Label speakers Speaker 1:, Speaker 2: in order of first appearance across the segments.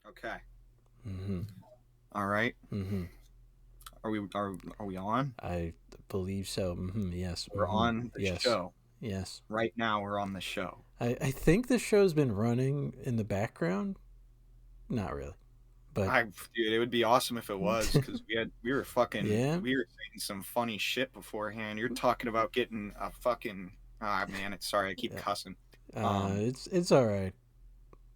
Speaker 1: Okay.
Speaker 2: Mm-hmm.
Speaker 1: All right.
Speaker 2: Mm-hmm.
Speaker 1: Are we on?
Speaker 2: I believe so. Mm-hmm. Yes.
Speaker 1: We're
Speaker 2: Mm-hmm.
Speaker 1: on the
Speaker 2: Yes.
Speaker 1: show.
Speaker 2: Yes.
Speaker 1: Right now we're on the show.
Speaker 2: I think the show's been running in the background. Not really, but
Speaker 1: Dude, it would be awesome if it was because
Speaker 2: yeah.
Speaker 1: we were saying some funny shit beforehand. You're talking about getting a fucking man, it's sorry, I keep cussing. Um
Speaker 2: It's all right.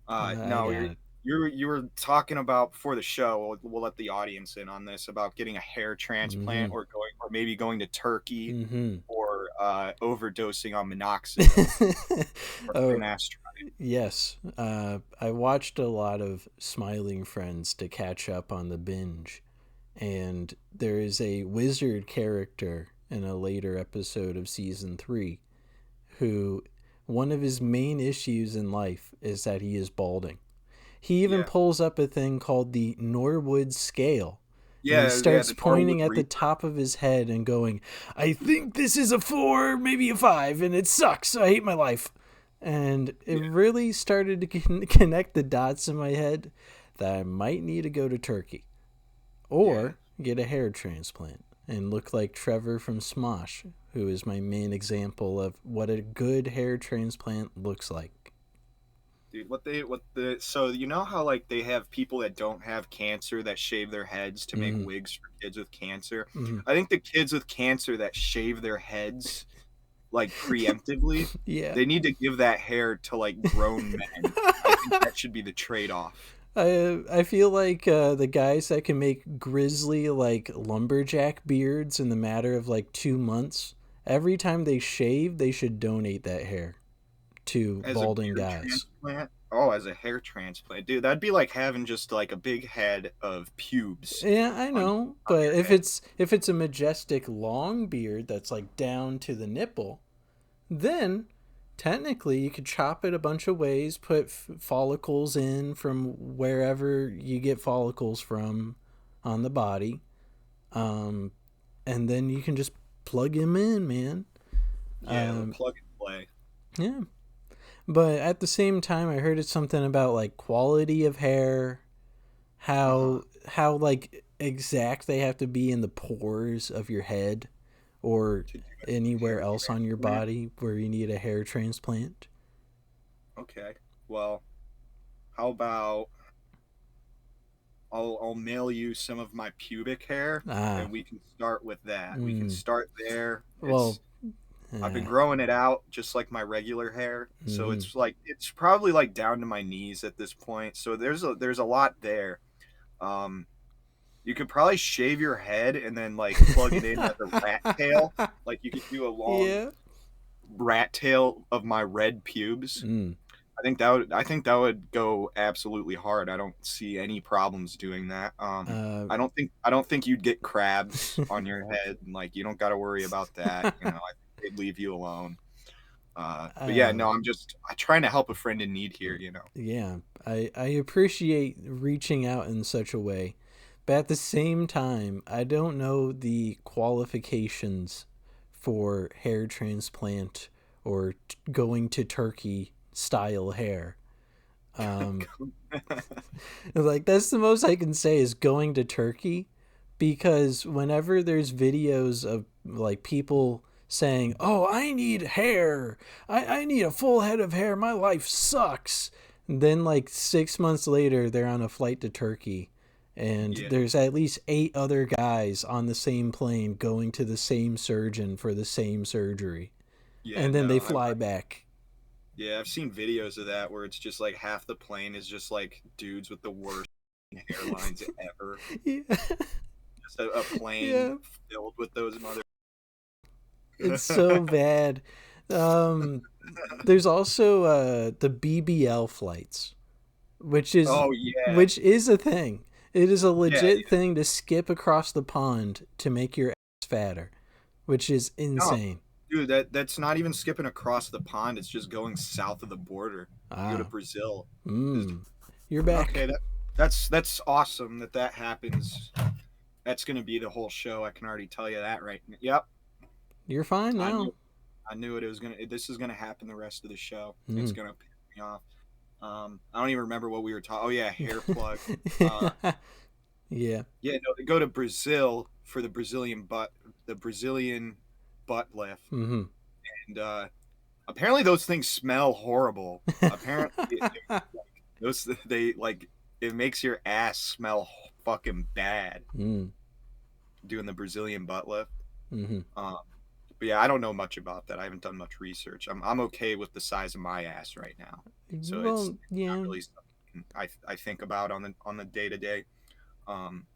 Speaker 2: I
Speaker 1: no,
Speaker 2: got it.
Speaker 1: you were talking about before the show. We'll let the audience in on this about getting a hair transplant
Speaker 2: Mm-hmm.
Speaker 1: or maybe going to Turkey
Speaker 2: Mm-hmm.
Speaker 1: or overdosing on minoxidil or
Speaker 2: Oh,
Speaker 1: finasteride.
Speaker 2: yes. I watched a lot of Smiling Friends to catch up on the binge, and there is a wizard character in a later episode of season 3 who one of his main issues in life is that he is balding. He even
Speaker 1: Yeah.
Speaker 2: pulls up a thing called the Norwood scale, and he
Speaker 1: Yeah,
Speaker 2: starts
Speaker 1: the Norwood
Speaker 2: pointing at the
Speaker 1: Reaper.
Speaker 2: top of his head and going, I think this is a 4, maybe a 5, and it sucks. I hate my life. And it
Speaker 1: Yeah,
Speaker 2: really started to connect the dots in my head that I might need to go to Turkey
Speaker 1: yeah.
Speaker 2: or get a hair transplant and look like Trevor from Smosh, who is my main example of what a good hair transplant looks like.
Speaker 1: Dude, so you know how like they have people that don't have cancer that shave their heads to make
Speaker 2: Mm-hmm.
Speaker 1: wigs for kids with cancer?
Speaker 2: Mm-hmm.
Speaker 1: I think the kids with cancer that shave their heads like preemptively,
Speaker 2: Yeah.
Speaker 1: they need to give that hair to like grown men. I think that should be the trade-off.
Speaker 2: I feel like the guys that can make grizzly like lumberjack beards in the matter of like 2 months, every time they shave, they should donate that hair to
Speaker 1: As a
Speaker 2: balding
Speaker 1: beard
Speaker 2: guys.
Speaker 1: transplant? Oh, as a hair transplant. Dude, that'd be like having just like a big head of pubes
Speaker 2: Yeah, I
Speaker 1: on
Speaker 2: know,
Speaker 1: on
Speaker 2: but
Speaker 1: your head.
Speaker 2: if it's a majestic long beard that's like down to the nipple, then technically you could chop it a bunch of ways, put follicles in from wherever you get follicles from on the body, um, and then you can just plug him in, man.
Speaker 1: Yeah, the
Speaker 2: Um,
Speaker 1: plug and play.
Speaker 2: yeah, but at the same time, I heard it's something about like quality of hair,
Speaker 1: Uh-huh.
Speaker 2: how like exact they have to be in the pores of your head or
Speaker 1: To do a
Speaker 2: anywhere
Speaker 1: hair
Speaker 2: else on your
Speaker 1: transplant.
Speaker 2: body where you need a hair transplant.
Speaker 1: Okay. Well, how about I'll mail you some of my pubic hair
Speaker 2: Ah,
Speaker 1: and we can start with that. We can
Speaker 2: mm,
Speaker 1: start there.
Speaker 2: well,
Speaker 1: I've been
Speaker 2: eh,
Speaker 1: growing it out just like my regular hair. So
Speaker 2: mm,
Speaker 1: it's probably like down to my knees at this point. So there's a lot there. Um you could probably shave your head and then like plug it in as a rat tail. Like you could do a long
Speaker 2: yeah.
Speaker 1: rat tail of my red pubes.
Speaker 2: Mm,
Speaker 1: I think that would go absolutely hard. I don't see any problems doing that.
Speaker 2: uh,
Speaker 1: I don't think you'd get crabs on your head. Like you don't got to worry about that. I think they'd leave you alone. But yeah, no,
Speaker 2: um,
Speaker 1: I'm trying to help a friend in need here.
Speaker 2: yeah. I appreciate reaching out in such a way, but at the same time, I don't know the qualifications for hair transplant or going to Turkey style hair. Um, like that's the most I can say is going to Turkey, because whenever there's videos of like people saying, "Oh, I need hair. I need a full head of hair. My life sucks." And then like 6 months later, they're on a flight to Turkey, and
Speaker 1: Yeah,
Speaker 2: there's at least 8 other guys on the same plane going to the same surgeon for the same surgery,
Speaker 1: yeah,
Speaker 2: and then they
Speaker 1: no,
Speaker 2: fly back.
Speaker 1: yeah, I've seen videos of that where it's just like half the plane is just like dudes with the worst hairlines ever.
Speaker 2: Yeah,
Speaker 1: Just a plane
Speaker 2: yeah.
Speaker 1: filled with those mother.
Speaker 2: It's so bad. Um, there's also the BBL flights, which is
Speaker 1: Oh yeah,
Speaker 2: which is a thing. It is a
Speaker 1: yeah,
Speaker 2: legit
Speaker 1: yeah.
Speaker 2: thing to skip across the pond to make your ass fatter, which is
Speaker 1: No,
Speaker 2: insane.
Speaker 1: dude, that's not even skipping across the pond. It's just going south of the border. You go to
Speaker 2: Ah,
Speaker 1: Brazil. Is
Speaker 2: you're
Speaker 1: okay.
Speaker 2: back.
Speaker 1: That's awesome that happens. That's gonna be the whole show. I can already tell you that right now. Yep,
Speaker 2: You're fine
Speaker 1: I
Speaker 2: now.
Speaker 1: knew I knew it. It was gonna. This is gonna happen the rest of the show. It's
Speaker 2: Mm.
Speaker 1: gonna piss me off. I don't even remember what we were talking. Oh yeah, hair plug. Uh,
Speaker 2: Yeah.
Speaker 1: yeah, no, they go to Brazil for the Brazilian butt lift,
Speaker 2: Mm-hmm.
Speaker 1: and apparently those things smell horrible. Apparently, those they like it makes your ass smell fucking bad
Speaker 2: Mm.
Speaker 1: doing the Brazilian butt lift.
Speaker 2: Mm-hmm.
Speaker 1: Um, but yeah, I don't know much about that. I haven't done much research. I'm okay with the size of my ass right now, so it's
Speaker 2: Well,
Speaker 1: not
Speaker 2: yeah.
Speaker 1: really something I think about on the day to day. Um,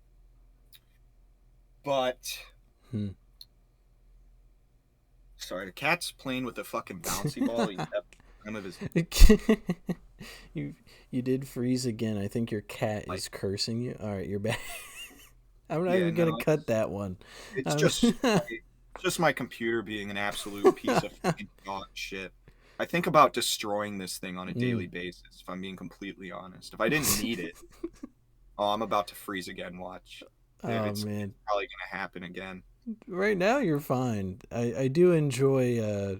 Speaker 1: but
Speaker 2: Hmm.
Speaker 1: sorry, the cat's playing with a fucking bouncy ball. He stepped on the rim of his
Speaker 2: you you did freeze again. I think your cat
Speaker 1: like.
Speaker 2: is cursing you. All right, you're back. I'm not
Speaker 1: Yeah,
Speaker 2: even
Speaker 1: no,
Speaker 2: gonna cut that one.
Speaker 1: it's
Speaker 2: Um,
Speaker 1: just my computer being an absolute piece of fucking dog shit. I think about destroying this thing on a
Speaker 2: mm.
Speaker 1: daily basis. If I'm being completely honest, if I didn't need it, oh, I'm about to freeze again. Watch,
Speaker 2: Oh
Speaker 1: it's
Speaker 2: man,
Speaker 1: probably gonna happen again.
Speaker 2: right now you're fine. I do enjoy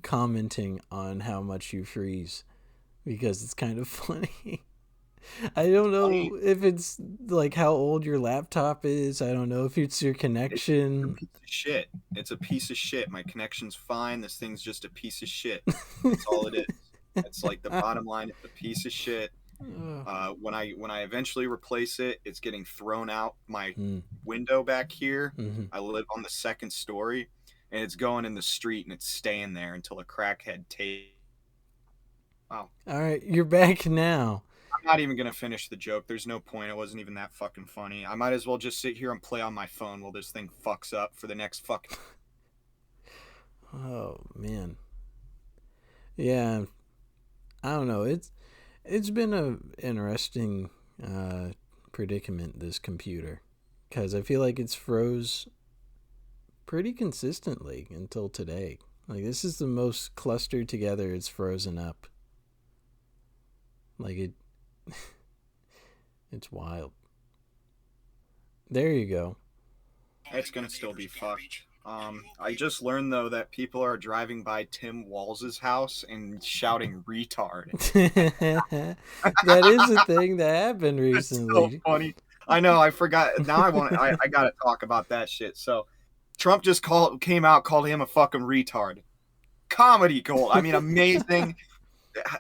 Speaker 2: commenting on how much you freeze because it's kind of funny. I don't
Speaker 1: Funny,
Speaker 2: know if it's like how old your laptop is. I don't know if it's your
Speaker 1: it's a
Speaker 2: connection.
Speaker 1: piece of shit. It's a piece of shit. My connection's fine. This thing's just a piece of shit. That's all it is. It's like the bottom line. It's a piece of shit. When I eventually replace it, it's getting thrown out my
Speaker 2: Mm,
Speaker 1: window back here.
Speaker 2: mm-hmm.
Speaker 1: I live on the second story, and it's going in the street, and it's staying there until a crackhead takes. Wow,
Speaker 2: All right, you're back now.
Speaker 1: I'm not even gonna finish the joke. There's no point. It wasn't even that fucking funny. I might as well just sit here and play on my phone while this thing fucks up for the next fucking.
Speaker 2: Oh man, yeah. I don't know. It's been a interesting uh, predicament, this computer, because I feel like it's froze pretty consistently until today. Like this is the most clustered together it's frozen up. Like it's wild. There you go.
Speaker 1: It's gonna still be fucked. I just learned though that people are driving by Tim Walls's house and shouting "retard."
Speaker 2: That is a thing that happened
Speaker 1: It's so
Speaker 2: recently.
Speaker 1: funny. I know. I forgot. Now I gotta talk about that shit. So Trump just came out, called him a fucking retard. Comedy gold. I mean, amazing.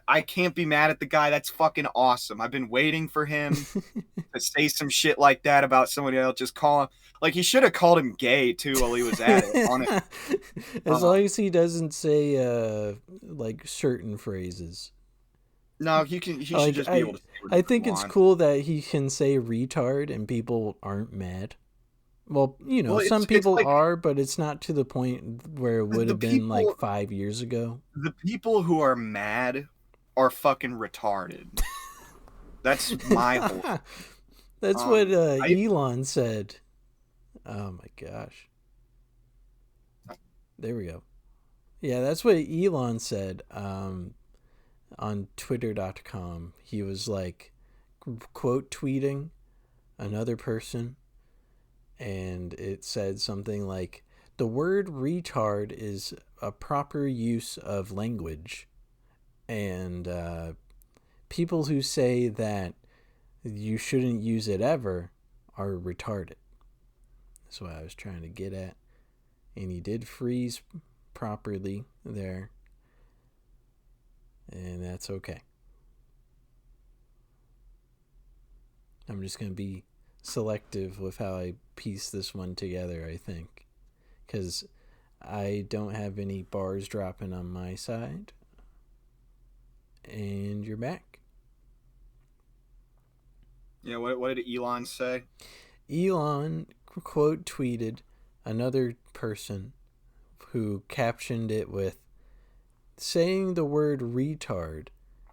Speaker 1: I can't be mad at the guy. That's fucking awesome. I've been waiting for him to say some shit like that about somebody else. Just call him like he should have called him gay too while he was at it. On it.
Speaker 2: As long as he doesn't say like certain phrases.
Speaker 1: No, he can. He should
Speaker 2: Like
Speaker 1: just be able to say
Speaker 2: I
Speaker 1: whatever he
Speaker 2: think it's
Speaker 1: wants.
Speaker 2: cool that he can say retard and people aren't mad. Well,
Speaker 1: Well,
Speaker 2: some
Speaker 1: it's
Speaker 2: people
Speaker 1: like
Speaker 2: are, but it's not to the point where it would
Speaker 1: the
Speaker 2: have been like
Speaker 1: people
Speaker 2: 5 years ago.
Speaker 1: the people who are mad are fucking retarded. That's my whole.
Speaker 2: That's what
Speaker 1: I
Speaker 2: Elon said. Oh my gosh. There we go. Yeah, that's what Elon said on twitter.com. He was like quote tweeting another person, and it said something like, the word retard is a proper use of language, and people who say that you shouldn't use it ever are retarded. That's what I was trying to get at. And he did freeze properly there, and that's okay. I'm just going to be selective with how I piece this one together, I think, because I don't have any bars dropping on my side. And you're back.
Speaker 1: Yeah, what did Elon say?
Speaker 2: Elon quote tweeted another person who captioned it with, saying the word retard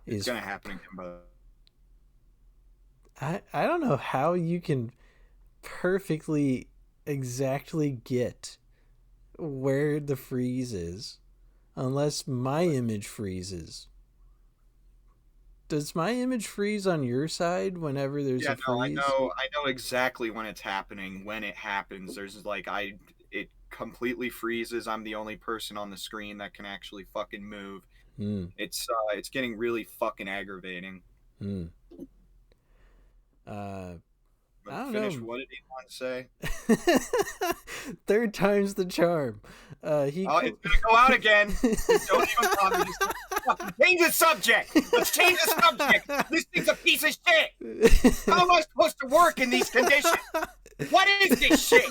Speaker 1: It's
Speaker 2: is.
Speaker 1: gonna happen again, but
Speaker 2: I don't know how you can perfectly exactly get where the freeze is unless my image freezes. Does my image freeze on your side whenever there's
Speaker 1: yeah,
Speaker 2: a
Speaker 1: no,
Speaker 2: freeze?
Speaker 1: I know exactly when it's happening. When it happens, there's like it completely freezes. I'm the only person on the screen that can actually fucking move.
Speaker 2: Hmm.
Speaker 1: It's getting really fucking aggravating.
Speaker 2: Hmm. Uh,
Speaker 1: But
Speaker 2: I don't
Speaker 1: finish.
Speaker 2: know.
Speaker 1: What did he want to say?
Speaker 2: Third time's the charm.
Speaker 1: Oh, it's gonna go out again. Just don't even bother. Just fucking change the subject. Let's change the subject. This thing's a piece of shit. How am I supposed to work in these conditions? What is this shit?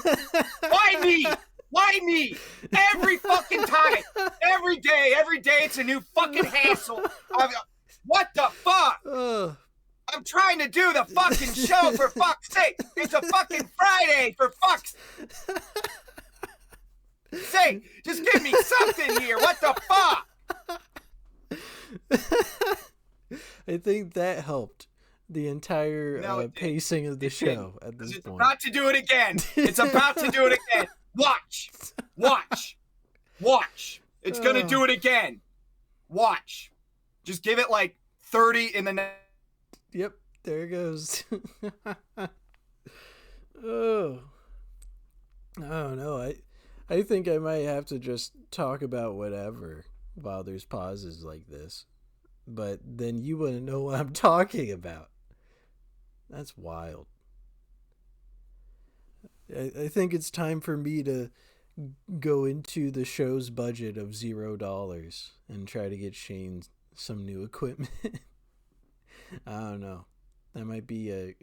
Speaker 1: Why me? Why me? Every fucking time. Every day it's a new fucking hassle. What the fuck?
Speaker 2: Oh.
Speaker 1: I'm trying to do the fucking show, for fuck's sake. It's a fucking Friday, for fuck's sake. Just give me something here. What the fuck?
Speaker 2: I think that helped the entire
Speaker 1: No,
Speaker 2: pacing of the show at this
Speaker 1: it's
Speaker 2: point.
Speaker 1: about to do it again. It's about to do it again. Watch. Watch. Watch. It's going to do it again. Watch. Just give it like 30 in the next.
Speaker 2: Yep, there it goes. Oh. I don't know. I think I might have to just talk about whatever while there's pauses like this. But then you wouldn't know what I'm talking about. That's wild. I think it's time for me to go into the show's budget of $0 and try to get Shane some new equipment. I don't know. That might be a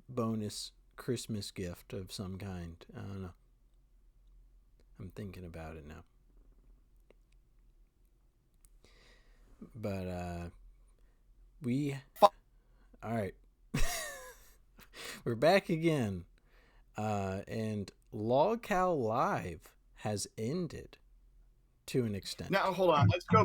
Speaker 2: bonus Christmas gift of some kind. I don't know. I'm thinking about it now. But all right. We're back again. And LolCal Live has ended to an extent.
Speaker 1: Now, hold on. Let's go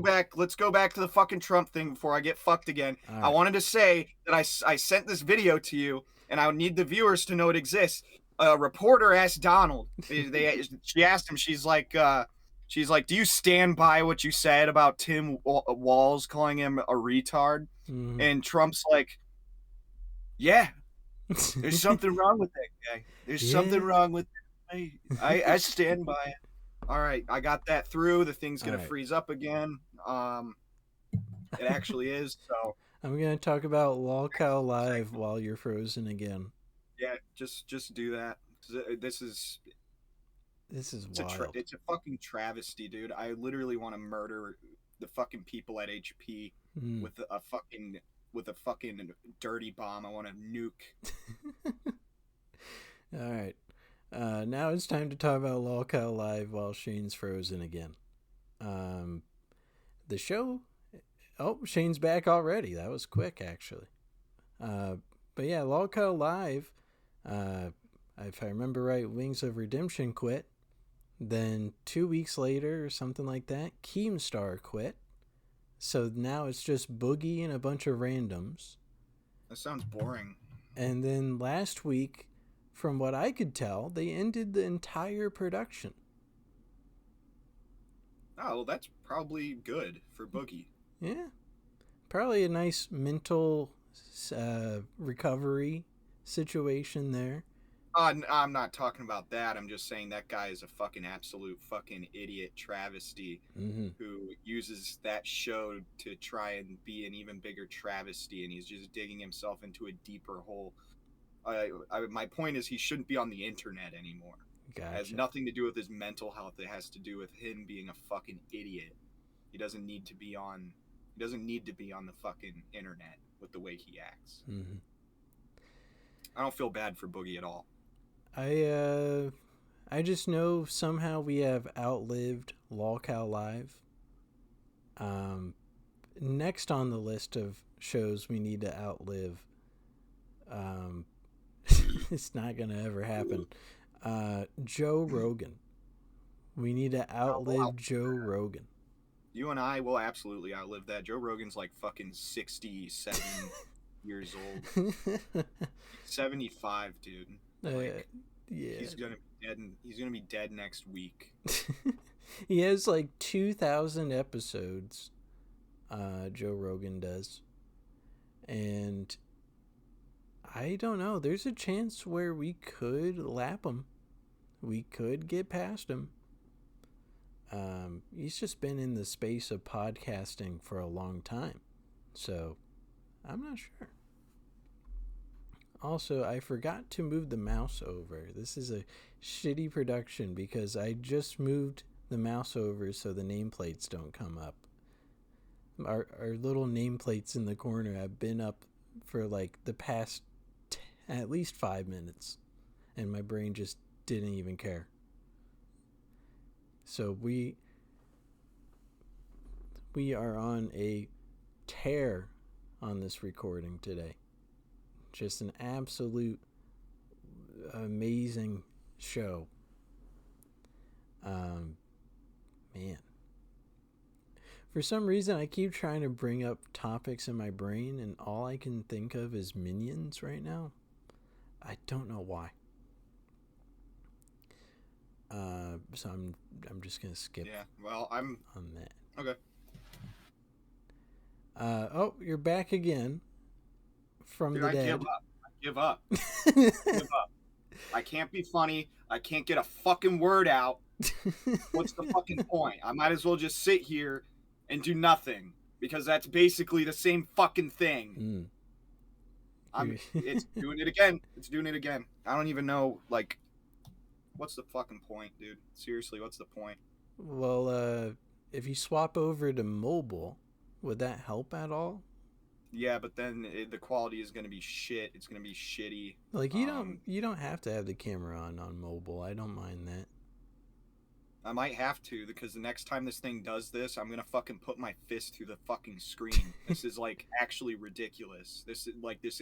Speaker 1: back to the fucking Trump thing before I get fucked again.
Speaker 2: All right.
Speaker 1: I wanted to say that I sent this video to you, and I need the viewers to know it exists. A reporter asked Donald. She asked him. She's like, do you stand by what you said about Tim Walz calling him a retard?
Speaker 2: Mm-hmm.
Speaker 1: And Trump's like, yeah, there's something wrong with that guy. There's something wrong with it. I stand by it. All right, I got that through. The thing's gonna freeze up again. It actually is. So
Speaker 2: I'm gonna talk about LolCal Live while you're frozen again.
Speaker 1: Yeah, just do that. This is
Speaker 2: wild.
Speaker 1: It's a fucking travesty, dude. I literally want to murder the fucking people at HP with a fucking dirty bomb. I want to nuke.
Speaker 2: All right. Now it's time to talk about LolCal Live while Shane's frozen again. The show. Oh, Shane's back already. That was quick, actually. But yeah, LolCal Live. If I remember right, Wings of Redemption quit. Then 2 weeks later, or something like that, Keemstar quit. So now it's just Boogie and a bunch of randoms.
Speaker 1: That sounds boring.
Speaker 2: And then last week, from what I could tell, they ended the entire production.
Speaker 1: Oh, well, that's probably good for Boogie.
Speaker 2: Yeah. Probably a nice mental recovery situation there.
Speaker 1: I'm not talking about that. I'm just saying that guy is a fucking absolute fucking idiot travesty who uses that show to try and be an even bigger travesty, and he's just digging himself into a deeper hole. My point is he shouldn't be on the internet anymore.
Speaker 2: Gotcha.
Speaker 1: It has nothing to do with his mental health. It has to do with him being a fucking idiot. He doesn't need to be on the fucking internet with the way he acts. I don't feel bad for Boogie at all.
Speaker 2: I just know somehow we have outlived LolCal Live. Next on the list of shows we need to outlive. It's not gonna ever happen. Joe Rogan. We need to outlive Joe Rogan.
Speaker 1: You and I will absolutely outlive that. Joe Rogan's like fucking 67 years old. 75, dude. Like,
Speaker 2: yeah.
Speaker 1: He's gonna be dead next week.
Speaker 2: He has like 2,000 episodes. Joe Rogan does. And I don't know. There's a chance where we could lap him. We could get past him. He's just been in the space of podcasting for a long time. So I'm not sure. Also, I forgot to move the mouse over. This is a shitty production because I just moved the mouse over so the nameplates don't come up. Our little nameplates in the corner have been up for like the past at least 5 minutes, and my brain just didn't even care. So we are on a tear on this recording today. Just an absolute amazing show. Man. For some reason, I keep trying to bring up topics in my brain, and all I can think of is Minions right now. I don't know why. So I'm just gonna skip.
Speaker 1: Yeah. Well, I'm
Speaker 2: on that.
Speaker 1: okay.
Speaker 2: Oh, you're back again from
Speaker 1: Dude,
Speaker 2: the
Speaker 1: I
Speaker 2: dead.
Speaker 1: give up. I give up. Give up. I can't be funny. I can't get a fucking word out. What's the fucking point? I might as well just sit here and do nothing because that's basically the same fucking thing. It's doing it again. It's doing it again. I don't even know, like, what's the fucking point, dude? Seriously, what's the point?
Speaker 2: Well, if you swap over to mobile, would that help at all?
Speaker 1: Yeah, but then the quality is going to be shit. It's going to be shitty.
Speaker 2: Like you don't have to have the camera on mobile. I don't mind that.
Speaker 1: I might have to because the next time this thing does this, I'm going to fucking put my fist through the fucking screen. This is like actually ridiculous. This is like this.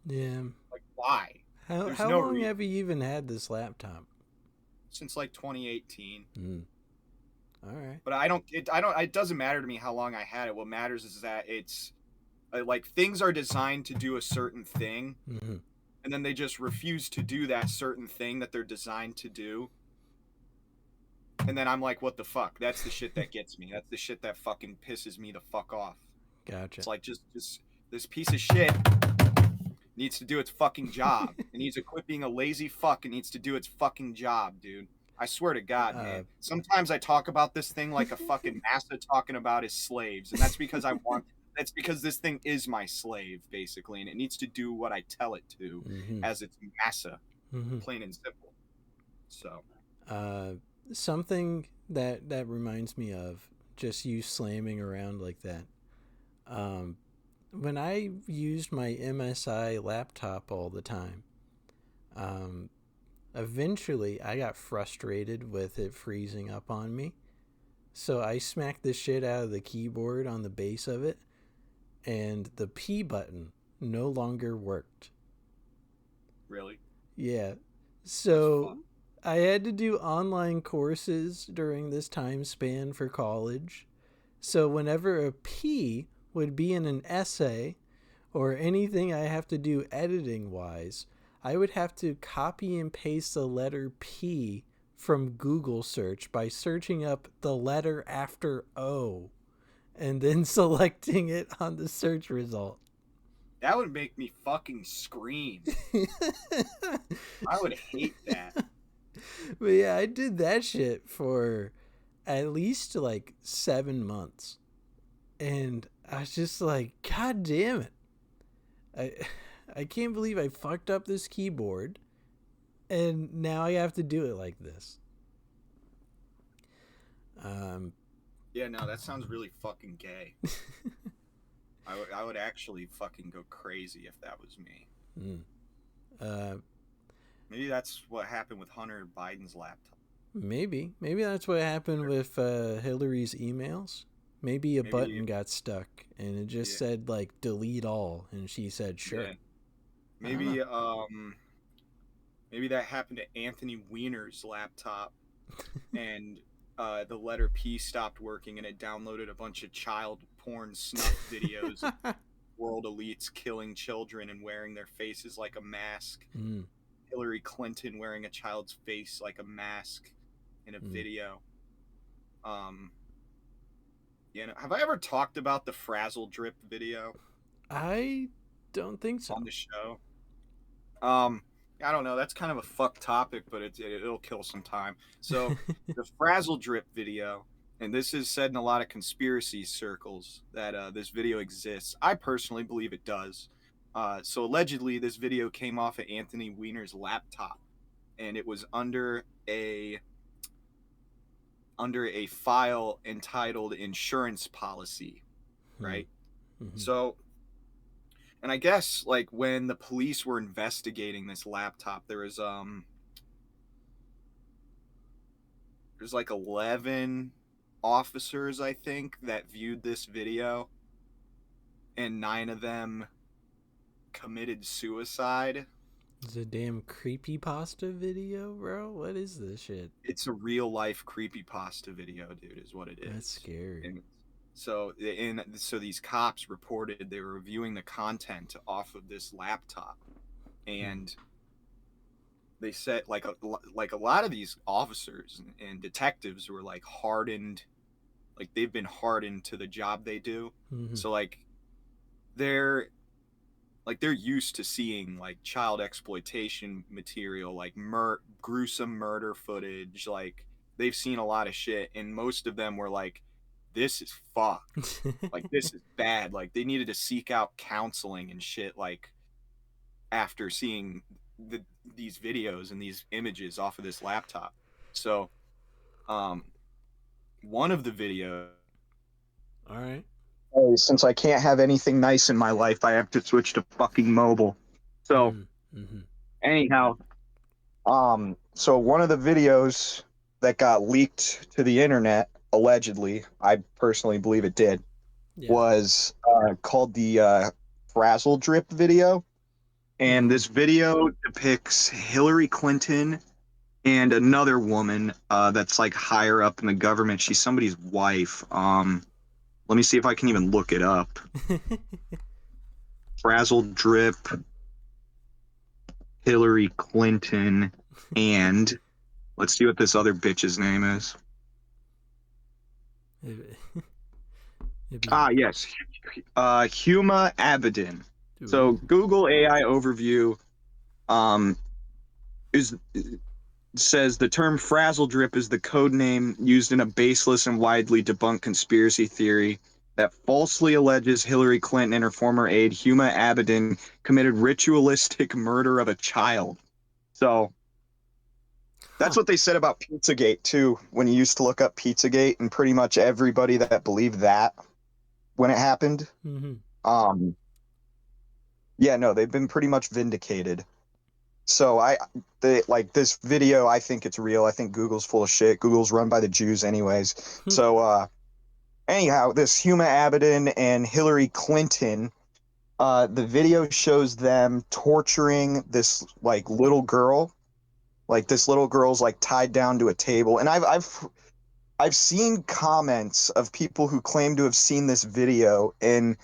Speaker 2: Yeah.
Speaker 1: Like why? There's
Speaker 2: How
Speaker 1: no
Speaker 2: long
Speaker 1: reason.
Speaker 2: have you even had this laptop?
Speaker 1: Since like 2018.
Speaker 2: All right.
Speaker 1: But I don't. It doesn't matter to me how long I had it. What matters is that it's like things are designed to do a certain thing, and then they just refuse to do that certain thing that they're designed to do. And then I'm like, what the fuck? That's the shit that gets me. That's the shit that fucking pisses me the fuck off.
Speaker 2: Gotcha.
Speaker 1: It's like just this piece of shit needs to do its fucking job. It needs to quit being a lazy fuck. It needs to do its fucking job, dude. I swear to God, man. Sometimes I talk about this thing like a fucking master talking about his slaves, and that's because that's because this thing is my slave, basically, and it needs to do what I tell it to as its massa, plain and simple. So.
Speaker 2: Something that reminds me of just you slamming around like that. When I used my MSI laptop all the time, eventually I got frustrated with it freezing up on me. So I smacked the shit out of the keyboard on the base of it, and the P button no longer worked.
Speaker 1: Really?
Speaker 2: Yeah. So I had to do online courses during this time span for college. So whenever a P would be in an essay or anything I have to do editing wise, I would have to copy and paste the letter P from Google search by searching up the letter after O and then selecting it on the search result.
Speaker 1: That would make me fucking scream. I would hate that.
Speaker 2: But yeah, I did that shit for at least like 7 months. And I was just like, God damn it. I can't believe I fucked up this keyboard and now I have to do it like this.
Speaker 1: Yeah, no, that sounds really fucking gay. I would actually fucking go crazy if that was me. Maybe that's what happened with Hunter Biden's laptop.
Speaker 2: Maybe that's what happened with Hillary's emails. Maybe a button got stuck and it just said like delete all, and she said sure. Yeah.
Speaker 1: Maybe maybe that happened to Anthony Weiner's laptop, and the letter P stopped working, and it downloaded a bunch of child porn snuff videos of world elites killing children and wearing their faces like a mask. Hillary Clinton wearing a child's face like a mask in a video. You know, have I ever talked about the Frazzle Drip video?
Speaker 2: I don't think so.
Speaker 1: On the show. I don't know. That's kind of a fuck topic, but it'll kill some time. So the Frazzle Drip video, and this is said in a lot of conspiracy circles that this video exists. I personally believe it does. So allegedly, this video came off of Anthony Weiner's laptop, and it was under a file entitled "Insurance Policy,"
Speaker 2: Hmm.
Speaker 1: right?
Speaker 2: Mhm.
Speaker 1: So, and I guess like when the police were investigating this laptop, there's like 11 officers, I think, that viewed this video, and 9 of them committed suicide.
Speaker 2: It's a damn creepy pasta video, bro. What is this shit?
Speaker 1: It's a real life creepypasta video, dude, is what it
Speaker 2: That's
Speaker 1: is.
Speaker 2: scary.
Speaker 1: And so these cops reported they were reviewing the content off of this laptop,
Speaker 2: Hmm.
Speaker 1: and they said like a lot of these officers and detectives were like hardened, like they've been hardened to the job they do.
Speaker 2: Hmm.
Speaker 1: So they're they're used to seeing like child exploitation material, like gruesome murder footage. Like they've seen a lot of shit, and most of them were like, "This is fucked. Like this is bad." Like they needed to seek out counseling and shit. Like after seeing these videos and these images off of this laptop. So, um, one of the videos.
Speaker 2: All right.
Speaker 1: Hey, since I can't have anything nice in my life, I have to switch to fucking mobile. So,
Speaker 2: Mm. Mm-hmm.
Speaker 1: anyhow, so one of the videos that got leaked to the internet, allegedly, I personally believe it did,
Speaker 2: Yeah.
Speaker 1: was called the Frazzle Drip video. And
Speaker 2: Mm-hmm.
Speaker 1: this video depicts Hillary Clinton and another woman that's like higher up in the government. She's somebody's wife. Let me see if I can even look it up. Frazzle Drip, Hillary Clinton, and let's see what this other bitch's name is.
Speaker 2: It'd be.
Speaker 1: Ah, yes, Huma Abedin. So
Speaker 2: Ooh.
Speaker 1: Google AI overview um, is says the term frazzle drip is the code name used in a baseless and widely debunked conspiracy theory that falsely alleges Hillary Clinton and her former aide Huma Abedin committed ritualistic murder of a child. So that's
Speaker 2: Huh.
Speaker 1: what they said about Pizzagate too. When you used to look up Pizzagate, and pretty much everybody that believed that when it happened,
Speaker 2: Mm-hmm.
Speaker 1: um, yeah, no, they've been pretty much vindicated. So this video, I think it's real. I think Google's full of shit. Google's run by the Jews anyways. So anyhow, this Huma Abedin and Hillary Clinton, the video shows them torturing this like little girl. Like this little girl's like tied down to a table. And I've seen comments of people who claim to have seen this video, and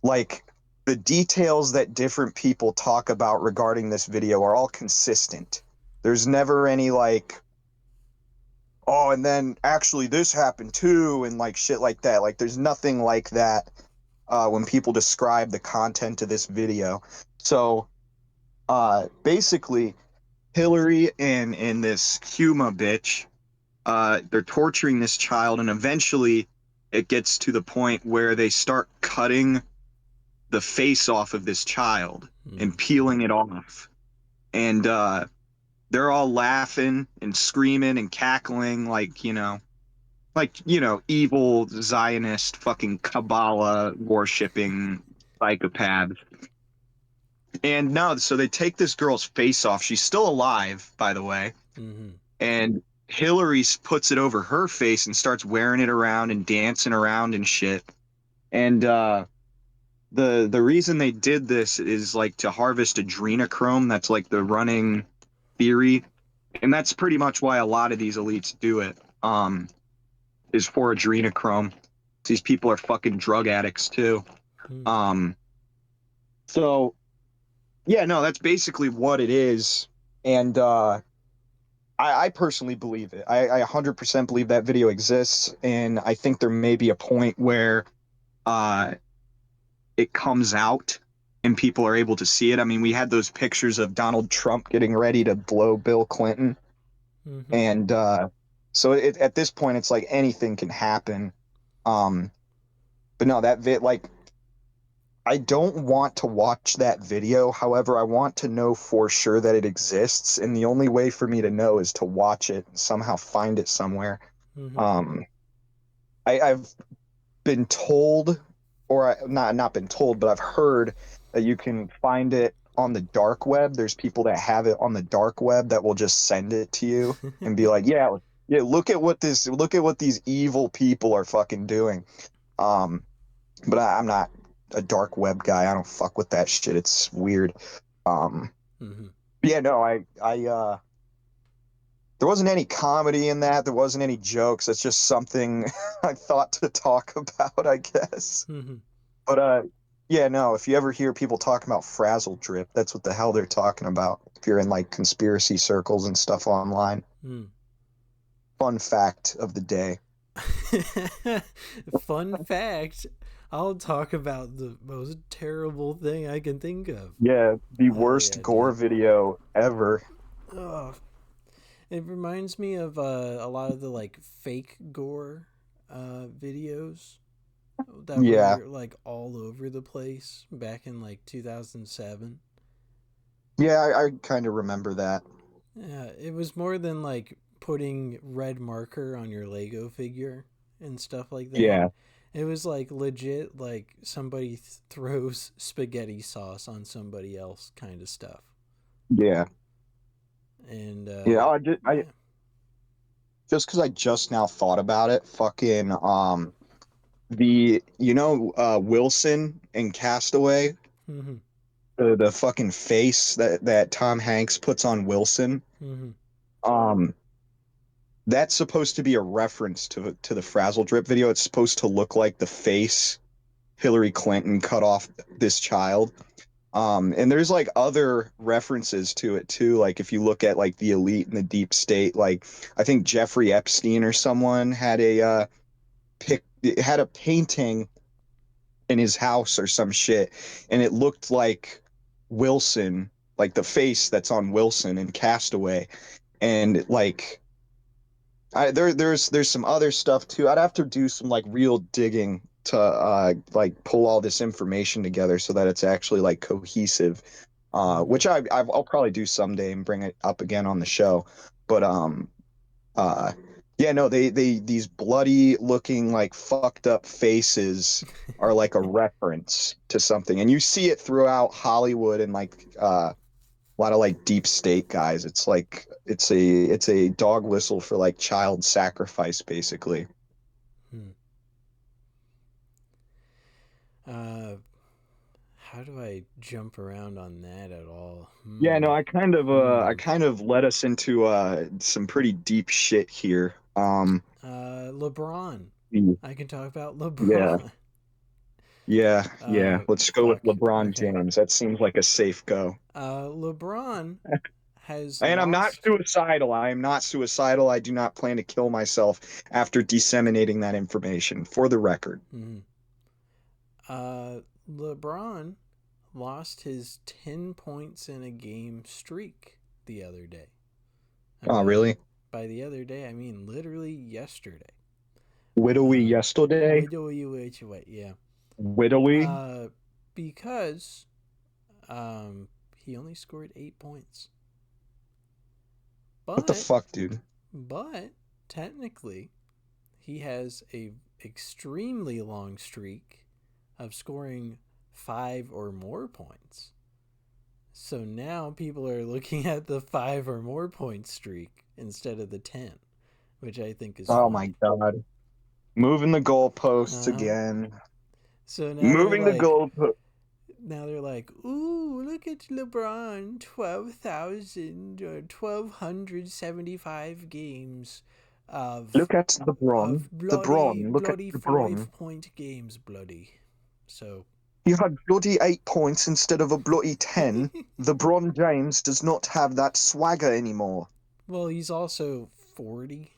Speaker 1: like the details that different people talk about regarding this video are all consistent. There's never any like, oh, and then actually this happened too, and like shit like that. Like there's nothing like that when people describe the content of this video. So basically, Hillary and this Huma bitch, they're torturing this child, and eventually it gets to the point where they start cutting the face off of this child and
Speaker 2: Mm.
Speaker 1: peeling it off. And they're all laughing and screaming and cackling like evil Zionist fucking Kabbalah worshipping psychopaths. And no, so they take this girl's face off. She's still alive, by the way.
Speaker 2: Mm-hmm.
Speaker 1: And Hillary puts it over her face and starts wearing it around and dancing around and shit. And the reason they did this is like to harvest adrenochrome. That's like the running theory, and that's pretty much why a lot of these elites do it. Is for adrenochrome. These people are fucking drug addicts too.
Speaker 2: Mm.
Speaker 1: Um, so yeah, no, that's basically what it is, and I personally believe it. I 100% believe that video exists, and I think there may be a point where uh, it comes out and people are able to see it. I mean, we had those pictures of Donald Trump getting ready to blow Bill Clinton,
Speaker 2: Mm-hmm.
Speaker 1: and so at this point, it's like anything can happen. Um, but no, like I don't want to watch that video. However, I want to know for sure that it exists, and the only way for me to know is to watch it and somehow find it somewhere.
Speaker 2: Mm-hmm.
Speaker 1: Um, I've been told, or not been told, but I've heard that you can find it on the dark web. There's people that have it on the dark web that will just send it to you and be like, yeah, yeah, look at what these evil people are fucking doing. Um, but I'm not a dark web guy. I don't fuck with that shit. It's weird. Um,
Speaker 2: Mm-hmm.
Speaker 1: yeah, no, there wasn't any comedy in that. There wasn't any jokes. It's just something I thought to talk about, I guess.
Speaker 2: Mm-hmm.
Speaker 1: But yeah, no. If you ever hear people talking about frazzle drip, that's what the hell they're talking about. If you're in like conspiracy circles and stuff online.
Speaker 2: Mm.
Speaker 1: Fun fact of the day.
Speaker 2: Fun fact, I'll talk about the most terrible thing I can think of.
Speaker 1: Yeah, the
Speaker 2: Oh
Speaker 1: worst
Speaker 2: yeah,
Speaker 1: gore
Speaker 2: dude.
Speaker 1: video ever.
Speaker 2: Oh, it reminds me of a lot of the like fake gore videos that
Speaker 1: Yeah,
Speaker 2: were like all over the place back in like 2007.
Speaker 1: yeah, I kind of remember that.
Speaker 2: Yeah, it was more than like putting red marker on your Lego figure and stuff like that.
Speaker 1: Yeah,
Speaker 2: It was like legit, like somebody throws spaghetti sauce on somebody else kind of stuff.
Speaker 1: yeah,
Speaker 2: And
Speaker 1: yeah.
Speaker 2: yeah.
Speaker 1: Just because I just now thought about it, fucking the Wilson in Castaway,
Speaker 2: Mm-hmm.
Speaker 1: the fucking face that Tom Hanks puts on Wilson.
Speaker 2: Mm-hmm.
Speaker 1: Um, that's supposed to be a reference to the Frazzle Drip video. It's supposed to look like the face Hillary Clinton cut off this child. And there's like other references to it too. Like if you look at like the elite and the deep state, like I think Jeffrey Epstein or someone had a painting in his house or some shit, and it looked like Wilson, like the face that's on Wilson in Castaway, and like there's some other stuff too. I'd have to do some like real digging to like pull all this information together so that it's actually like cohesive.
Speaker 2: Mm-hmm.
Speaker 1: Which I'll probably do someday and bring it up again on the show. But uh, yeah, no, they these bloody looking like fucked up faces are like a reference to something, and you see it throughout Hollywood and like a lot of like deep state guys. It's like it's a dog whistle for like child sacrifice, basically.
Speaker 2: Hmm. uh, how do I jump around on that at all?
Speaker 1: Yeah,
Speaker 2: Hmm.
Speaker 1: no, I
Speaker 2: Hmm.
Speaker 1: kind of led us into some pretty deep shit here.
Speaker 2: LeBron.
Speaker 1: Yeah,
Speaker 2: I can talk about
Speaker 1: yeah,
Speaker 2: LeBron.
Speaker 1: yeah. Let's go with
Speaker 2: Fuck.
Speaker 1: LeBron
Speaker 2: Okay.
Speaker 1: James. That seems like a safe go.
Speaker 2: LeBron has
Speaker 1: And I'm not
Speaker 2: lost.
Speaker 1: suicidal. I am not suicidal. I do not plan to kill myself after disseminating that information, for the record.
Speaker 2: Mhm. LeBron lost his 10 points in a game streak the other day. And
Speaker 1: Oh,
Speaker 2: by
Speaker 1: really?
Speaker 2: the other day, I mean literally yesterday.
Speaker 1: Widowy
Speaker 2: Uh,
Speaker 1: yesterday?
Speaker 2: yeah.
Speaker 1: Widowy?
Speaker 2: Uh, because he only scored 8 points.
Speaker 1: What the
Speaker 2: But
Speaker 1: fuck, dude?
Speaker 2: but technically, he has a extremely long streak of scoring 5 or more points. So now people are looking at the 5 or more point streak instead of the 10, which I think is
Speaker 1: Oh my
Speaker 2: funny.
Speaker 1: God. Moving the goalposts
Speaker 2: Uh huh.
Speaker 1: again.
Speaker 2: So
Speaker 1: Moving the goalposts.
Speaker 2: now they're like, ooh, look at LeBron, 12,000 or 1,275 games of
Speaker 1: Look at the Bron. The Bron. Look at
Speaker 2: bloody
Speaker 1: the
Speaker 2: five
Speaker 1: Bron.
Speaker 2: point games, bloody. So
Speaker 1: You had bloody 8 points instead of a bloody 10. The Bron James does not have that swagger anymore.
Speaker 2: well, he's also 40.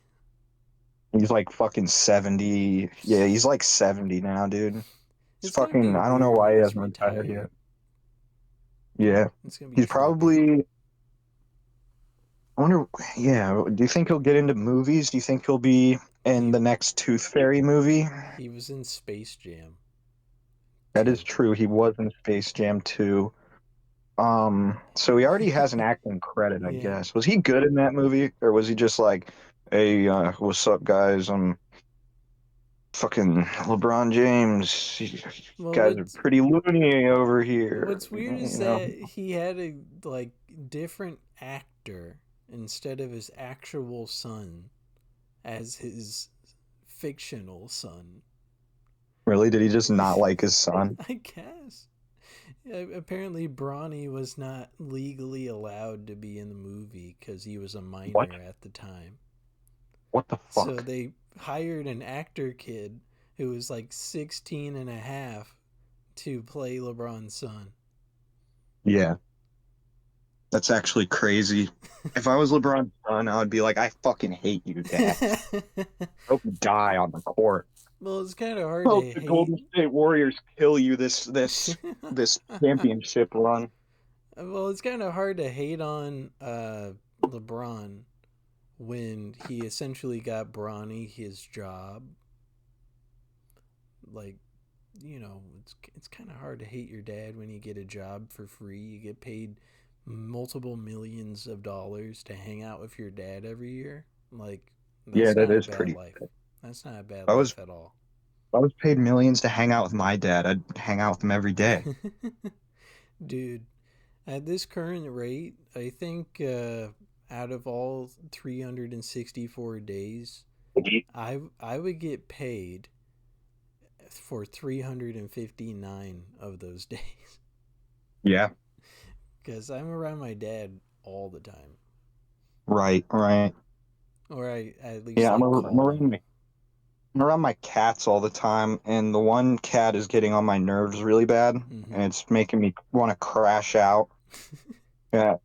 Speaker 1: He's like fucking 70. Yeah, he's like 70 now, dude. It's
Speaker 2: It's kind
Speaker 1: fucking,
Speaker 2: of
Speaker 1: I don't know
Speaker 2: weird
Speaker 1: why
Speaker 2: when
Speaker 1: he
Speaker 2: he's
Speaker 1: hasn't retired
Speaker 2: retired.
Speaker 1: yet.
Speaker 3: Yeah.
Speaker 2: It's gonna be
Speaker 3: He's
Speaker 2: trippy.
Speaker 3: probably, I wonder, yeah. Do you think he'll get into movies? Do you think he'll be in
Speaker 2: He
Speaker 3: the next Tooth Fairy movie?
Speaker 2: he was in Space Jam
Speaker 3: That is
Speaker 2: too.
Speaker 3: true. He was in Space Jam 2. So he already has an acting credit, I
Speaker 2: Yeah.
Speaker 3: guess. Was he good in that movie, or was he just like, "Hey, what's up, guys? I'm fucking LeBron James. You
Speaker 2: Well,
Speaker 3: guys are pretty loony over here."
Speaker 2: what's weird
Speaker 3: You
Speaker 2: is
Speaker 3: know,
Speaker 2: that he had a like different actor instead of his actual son as his fictional son.
Speaker 3: really? Did he just not like his son?
Speaker 2: I guess. Apparently, Bronny was not legally allowed to be in the movie because he was a
Speaker 3: What?
Speaker 2: minor at the time.
Speaker 3: What the
Speaker 2: So
Speaker 3: fuck?
Speaker 2: they hired an actor kid who was like 16 and a half to play LeBron's son.
Speaker 3: Yeah, that's actually crazy. If I was LeBron's son, I would be like, "I fucking hate you, Dad. Hope you die on the court.
Speaker 2: Well, it's kind of hard
Speaker 3: Hope
Speaker 2: to
Speaker 3: the
Speaker 2: hate.
Speaker 3: Golden State Warriors kill you this championship run."
Speaker 2: Well, it's kind of hard to hate on LeBron when he essentially got Bronny his job. Like, it's kind of hard to hate your dad when you get a job for free. You get paid multiple millions of dollars to hang out with your dad every year. Like,
Speaker 3: Yeah,
Speaker 2: that's
Speaker 3: that
Speaker 2: not a
Speaker 3: is
Speaker 2: bad
Speaker 3: pretty.
Speaker 2: life. That's not a bad
Speaker 3: I was
Speaker 2: life at all.
Speaker 3: I was paid millions to hang out with my dad. I'd hang out with him every day.
Speaker 2: Dude, at this current rate, I think out of all 364 days, I would get paid for 359 of those days
Speaker 3: Yeah,
Speaker 2: because I'm around my dad all the time,
Speaker 3: right, right.
Speaker 2: or I at least
Speaker 3: Yeah,
Speaker 2: like
Speaker 3: I'm
Speaker 2: call him.
Speaker 3: I'm around my cats all the time, and the one cat is getting on my nerves really bad,
Speaker 2: Mm-hmm.
Speaker 3: and it's making me want to crash out. Yeah,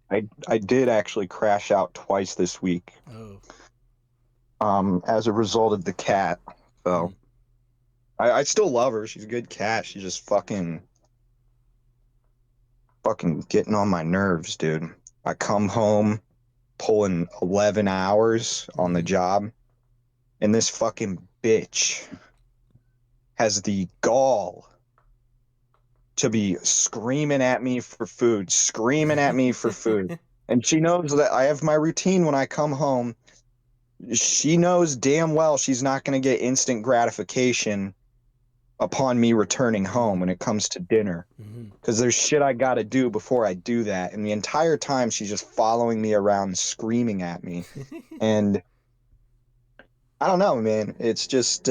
Speaker 3: I did actually crash out twice this week,
Speaker 2: Oh.
Speaker 3: as a result of the cat. So
Speaker 2: Mm.
Speaker 3: I still love her. She's a good cat. She's just fucking getting on my nerves, dude. I come home pulling 11 hours on the
Speaker 2: Mm-hmm.
Speaker 3: job, and this fucking bitch has the gall to be screaming at me for food, screaming at me for food. And she knows that I have my routine when I come home. She knows damn well she's not going to get instant gratification upon me returning home when it comes to dinner.
Speaker 2: Mm-hmm.
Speaker 3: Because there's shit I got to do before I do that. And the entire time she's just following me around, screaming at me. And I don't know, man. It's just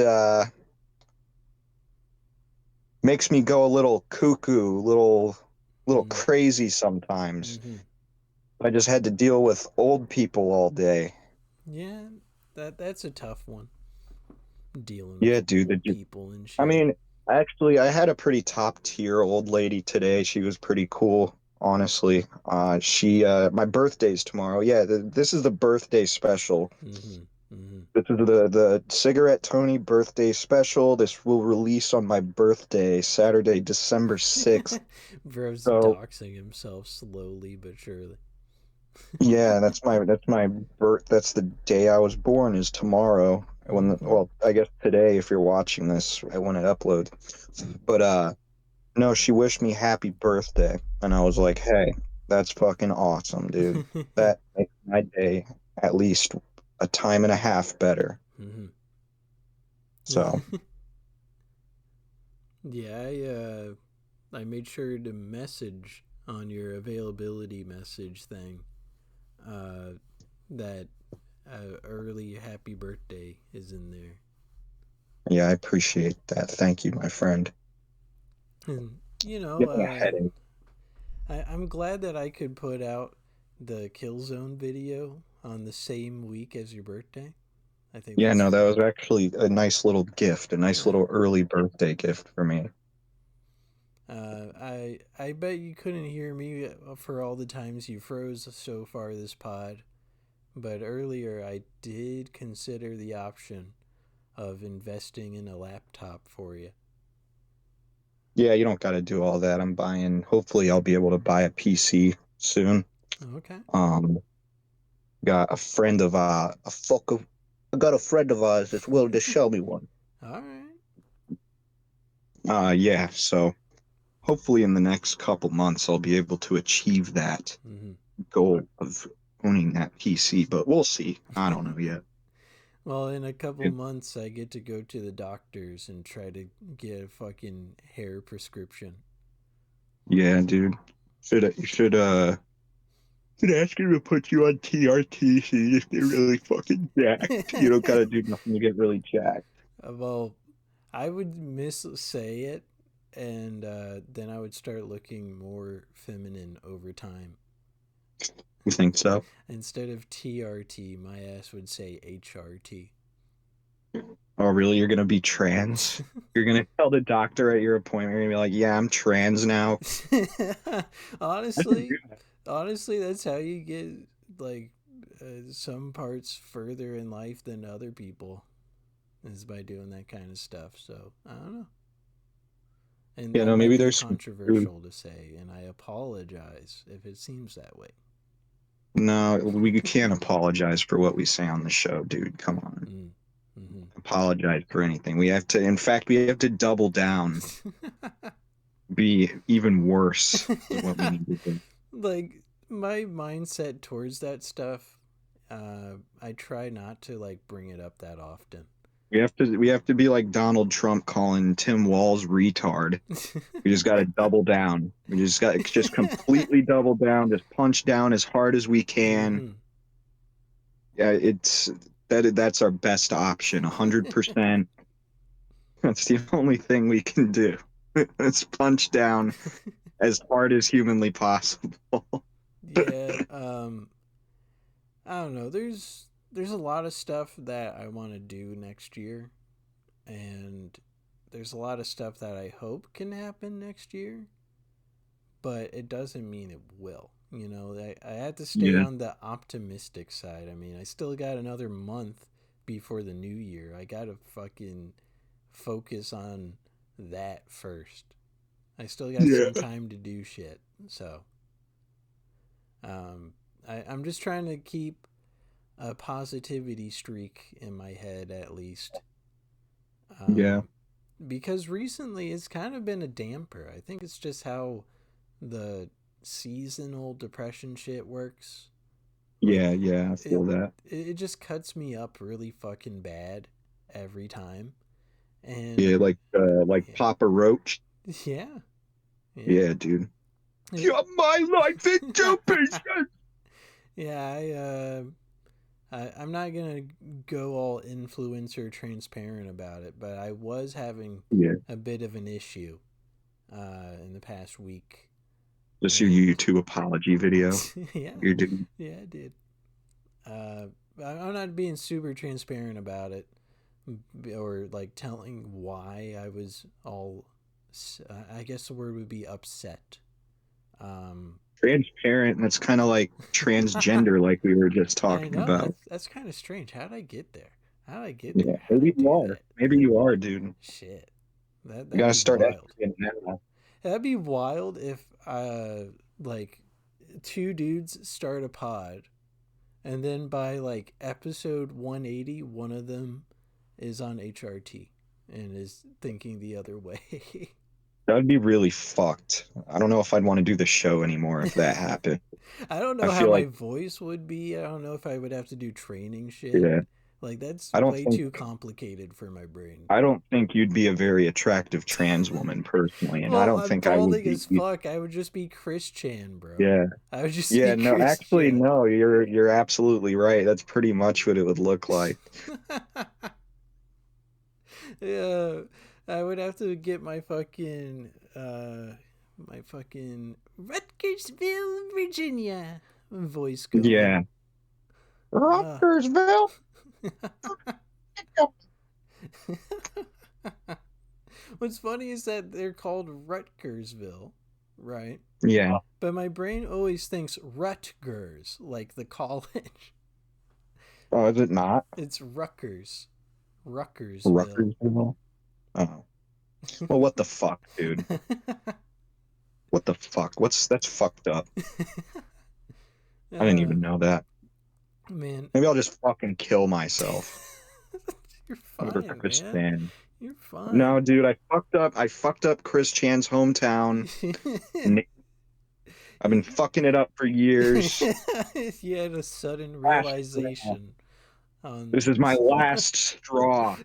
Speaker 3: makes me go a little cuckoo, little
Speaker 2: Mm-hmm.
Speaker 3: crazy sometimes.
Speaker 2: Mm-hmm.
Speaker 3: I just had to deal with old people all day.
Speaker 2: Yeah, that's a tough one. Dealing with
Speaker 3: Yeah, dude.
Speaker 2: old people and
Speaker 3: I
Speaker 2: shit.
Speaker 3: mean, actually, I had a pretty top tier old lady today. She was pretty cool, honestly. My birthday's tomorrow. Yeah, this is the birthday special.
Speaker 2: Mm-hmm. Mm-hmm.
Speaker 3: This is the Cigarette Tony birthday special. This will release on my birthday, Saturday, December 6th.
Speaker 2: Bro's
Speaker 3: So,
Speaker 2: doxing himself slowly but surely.
Speaker 3: yeah, that's my birth. That's the day I was born. Is tomorrow.
Speaker 2: Mm-hmm.
Speaker 3: Well, I guess today if you're watching this when it uploads. But no, she wished me happy birthday, and I was like, hey, that's fucking awesome, dude. That makes my day at least a time and a half better.
Speaker 2: Mm-hmm.
Speaker 3: So
Speaker 2: Yeah, I made sure to message on your availability message thing uh, that early happy birthday is in there.
Speaker 3: yeah, I appreciate that. Thank you, my friend.
Speaker 2: And,
Speaker 3: Give me a headache.
Speaker 2: I'm glad that I could put out the Killzone video on the same week as your birthday. I think
Speaker 3: Yeah,
Speaker 2: that's
Speaker 3: no, that was actually a nice little gift, a nice
Speaker 2: uh,
Speaker 3: little early birthday gift for me.
Speaker 2: I bet you couldn't hear me for all the times you froze so far this pod, but earlier I did consider the option of investing in a laptop for you.
Speaker 3: Yeah, you don't got to do all that. I'm buying. Hopefully, I'll be able to buy a PC soon.
Speaker 2: Okay.
Speaker 3: Um, got a friend of a fucker. I got a friend of ours that's willing to show me one.
Speaker 2: All right.
Speaker 3: Yeah. So hopefully, in the next couple months, I'll be able to achieve that
Speaker 2: Mm-hmm.
Speaker 3: goal of owning that PC. But we'll see. I don't know yet.
Speaker 2: Well, in a couple months, I get to go to the doctors and try to get a fucking hair prescription.
Speaker 3: Yeah, dude. You should ask him to put you on TRT so you just get really fucking jacked. You don't gotta do nothing to get really jacked.
Speaker 2: Well, I would miss say it, and then I would start looking more feminine over time.
Speaker 3: You think so?
Speaker 2: Instead of TRT, my ass would say HRT.
Speaker 3: Oh, really? You're gonna be trans? You're gonna tell the doctor at your appointment, you're gonna be like, yeah, I'm trans now. I should do
Speaker 2: honestly, honestly, that's how you get like some parts further in life than other people is by doing that kind of stuff. So I don't know, and
Speaker 3: You
Speaker 2: that
Speaker 3: know,
Speaker 2: might
Speaker 3: maybe
Speaker 2: be
Speaker 3: there's some truth.
Speaker 2: controversial to say, and I apologize if it seems that way.
Speaker 3: No, we can't apologize for what we say on the show, dude. Come on.
Speaker 2: Mm. Hmm.
Speaker 3: Apologize for anything. We have to, in fact, we have to double down, be even worse is what we need to do.
Speaker 2: Like my mindset towards that stuff, I try not to like bring it up that often.
Speaker 3: We have to be like Donald Trump calling Tim Walz retard. We just got to double down. We just got to just completely double down, just punch down as hard as we can.
Speaker 2: Hmm.
Speaker 3: Yeah, that's our best option, 100%. That's the only thing we can do. Let's punch down as hard as humanly possible.
Speaker 2: Yeah. I don't know. There's a lot of stuff that I want to do next year, and there's a lot of stuff that I hope can happen next year, but it doesn't mean it will. You know, I had to stay
Speaker 3: Yeah,
Speaker 2: on the optimistic side. I mean, I still got another month before the new year. I gotta fucking focus on that first. I still got
Speaker 3: yeah,
Speaker 2: some time to do shit. So, um, I'm just trying to keep a positivity streak in my head at least.
Speaker 3: yeah,
Speaker 2: Um, because recently it's kind of been a damper. I think it's just how the seasonal depression shit works.
Speaker 3: yeah,
Speaker 2: Like
Speaker 3: yeah. I
Speaker 2: it
Speaker 3: feel that.
Speaker 2: it just cuts me up really fucking bad every time. And
Speaker 3: Yeah, like
Speaker 2: yeah.
Speaker 3: Papa Roach.
Speaker 2: Yeah. Yeah.
Speaker 3: Yeah, dude. Cut my life in two pieces.
Speaker 2: Yeah, I'm not gonna go all influencer transparent about it, but I was having
Speaker 3: Yeah,
Speaker 2: a bit of an issue in the past week,
Speaker 3: just your
Speaker 2: and
Speaker 3: YouTube apology video.
Speaker 2: yeah,
Speaker 3: You're doing.
Speaker 2: yeah, I did. Uh, I'm not being super transparent about it, or like telling why I was all. I guess the word would be upset. Um,
Speaker 3: Transparent. That's kind of like transgender, like we were just
Speaker 2: I
Speaker 3: talking
Speaker 2: know
Speaker 3: about.
Speaker 2: that's kind of strange. How did I get there? How did I get
Speaker 3: Yeah,
Speaker 2: there? How did I
Speaker 3: maybe you
Speaker 2: do
Speaker 3: are.
Speaker 2: that?
Speaker 3: Maybe you are, dude.
Speaker 2: Shit.
Speaker 3: You
Speaker 2: That'd
Speaker 3: gotta
Speaker 2: be
Speaker 3: start
Speaker 2: wild.
Speaker 3: editing now.
Speaker 2: That'd be wild if like two dudes start a pod and then by like episode 180 one of them is on HRT and is thinking the other way.
Speaker 3: That would be really fucked. I don't know if I'd want to do the show anymore if that happened.
Speaker 2: I don't
Speaker 3: I
Speaker 2: know how
Speaker 3: feel
Speaker 2: my
Speaker 3: like,
Speaker 2: voice would be. I don't know if I would have to do training shit.
Speaker 3: yeah,
Speaker 2: Like that's
Speaker 3: I don't
Speaker 2: way
Speaker 3: think
Speaker 2: too complicated for my brain.
Speaker 3: I don't think you'd be a very attractive trans woman personally, and I
Speaker 2: Well,
Speaker 3: don't
Speaker 2: I'm
Speaker 3: think I would
Speaker 2: balding
Speaker 3: be.
Speaker 2: as fuck. I would just be Chris Chan, bro.
Speaker 3: Yeah,
Speaker 2: I would just
Speaker 3: yeah,
Speaker 2: be
Speaker 3: no,
Speaker 2: Chris
Speaker 3: actually,
Speaker 2: Chan.
Speaker 3: no, you're absolutely right. That's pretty much what it would look like.
Speaker 2: Yeah, I would have to get my fucking Rutgersville, Virginia voice going.
Speaker 3: Yeah,
Speaker 2: Uh.
Speaker 3: Rutgersville.
Speaker 2: What's funny is that they're called Rutgersville, right?
Speaker 3: Yeah.
Speaker 2: But my brain always thinks Rutgers, like the college.
Speaker 3: Oh, is it not
Speaker 2: It's Rutgers. Rutgersville.
Speaker 3: Rutgersville? Oh, Well, what the fuck, dude? What the fuck? That's fucked up. I didn't
Speaker 2: uh,
Speaker 3: even know that.
Speaker 2: man,
Speaker 3: Maybe I'll just fucking kill myself
Speaker 2: you're
Speaker 3: over
Speaker 2: fine,
Speaker 3: Chris
Speaker 2: man.
Speaker 3: Chan.
Speaker 2: You're
Speaker 3: No,
Speaker 2: fine.
Speaker 3: dude, I fucked up. I fucked up Chris Chan's hometown. I've been fucking it up for years.
Speaker 2: You had a sudden
Speaker 3: Last straw.
Speaker 2: realization
Speaker 3: This
Speaker 2: on.
Speaker 3: is my last straw.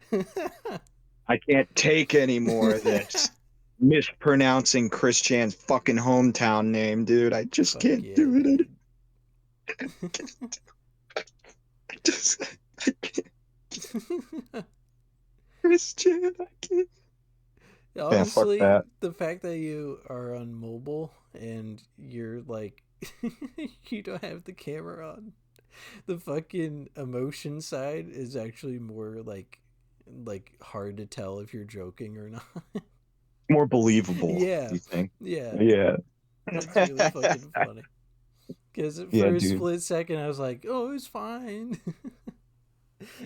Speaker 3: I can't take any more of this. Mispronouncing Chris Chan's fucking hometown name, dude. I just
Speaker 2: Fuck
Speaker 3: can't
Speaker 2: yeah,
Speaker 3: do it.
Speaker 2: dude.
Speaker 3: I just, I can't. Chris Chan, I can't. Yeah, fuck
Speaker 2: Honestly,
Speaker 3: that.
Speaker 2: the fact that you are on mobile and you're like, you don't have the camera on, the fucking emotion side is actually more like hard to tell if you're joking or not.
Speaker 3: More believable,
Speaker 2: Yeah,
Speaker 3: you think?
Speaker 2: yeah,
Speaker 3: Yeah.
Speaker 2: that's really fucking funny. Because
Speaker 3: Yeah,
Speaker 2: for a
Speaker 3: dude.
Speaker 2: split second, I was like, "Oh, it's fine,"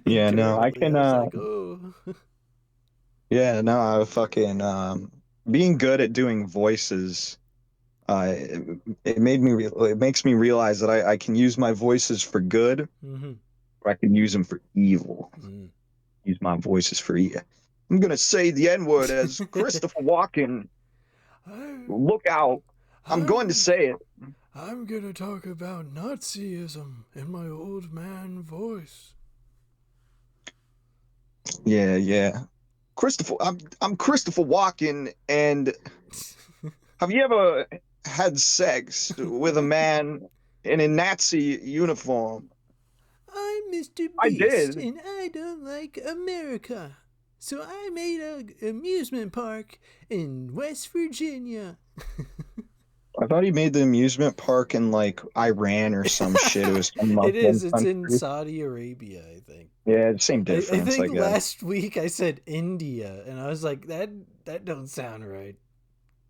Speaker 3: Yeah, no, I
Speaker 2: internally, I
Speaker 3: can
Speaker 2: was like, "Oh."
Speaker 3: yeah, no, I fucking being good at doing voices it made me it makes me realize that I can use my voices for good
Speaker 2: Mm-hmm.
Speaker 3: or I can use them for evil.
Speaker 2: Mm.
Speaker 3: Use my voices for evil. I'm gonna say the N-word as Christopher Walken.
Speaker 2: I,
Speaker 3: Look out. I'm going to
Speaker 2: I'm
Speaker 3: say it.
Speaker 2: I'm gonna talk about Nazism in my old man voice.
Speaker 3: Yeah, yeah. I'm Christopher Walken, and have you ever had sex with a man in a Nazi uniform?
Speaker 2: I'm Mr.
Speaker 3: I
Speaker 2: Beast,
Speaker 3: did.
Speaker 2: and I don't like America. So I made an amusement park in West Virginia.
Speaker 3: I thought he made the amusement park in like Iran or some shit. It was some
Speaker 2: It
Speaker 3: Muslim
Speaker 2: is. It's in
Speaker 3: country.
Speaker 2: Saudi Arabia, I think.
Speaker 3: Yeah, same
Speaker 2: I
Speaker 3: difference,
Speaker 2: think
Speaker 3: I guess.
Speaker 2: last week I said India, and I was like, that don't sound right.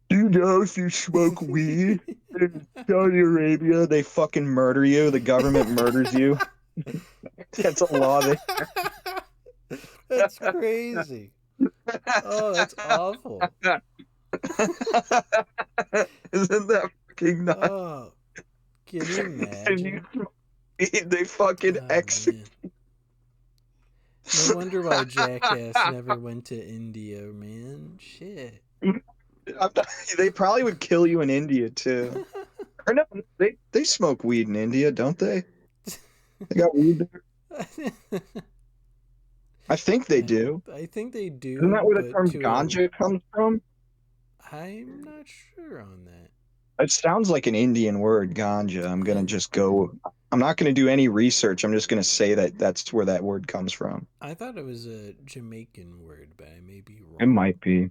Speaker 3: Do you know if you smoke weed in Saudi Arabia, they fucking murder you? The government murders you. That's a law there.
Speaker 2: That's crazy. Oh, that's awful.
Speaker 3: Isn't that fucking nuts?
Speaker 2: Oh, can you
Speaker 3: And you
Speaker 2: imagine?
Speaker 3: smoke weed, they fucking
Speaker 2: Oh
Speaker 3: execute.
Speaker 2: man. No wonder why Jackass never went to India, man. Shit.
Speaker 3: They probably would kill you in India too. Or no, they smoke weed in India, don't they? They got weed there. I think they do.
Speaker 2: I think they
Speaker 3: Isn't that
Speaker 2: do,
Speaker 3: where the
Speaker 2: but
Speaker 3: term ganja comes from?
Speaker 2: I'm not sure on that.
Speaker 3: It sounds like an Indian word, ganja. I'm gonna
Speaker 2: I
Speaker 3: just go. I'm not gonna do any research. I'm just gonna say that that's where that word comes from.
Speaker 2: I thought it was a Jamaican word, but I may be
Speaker 3: It
Speaker 2: wrong.
Speaker 3: might be.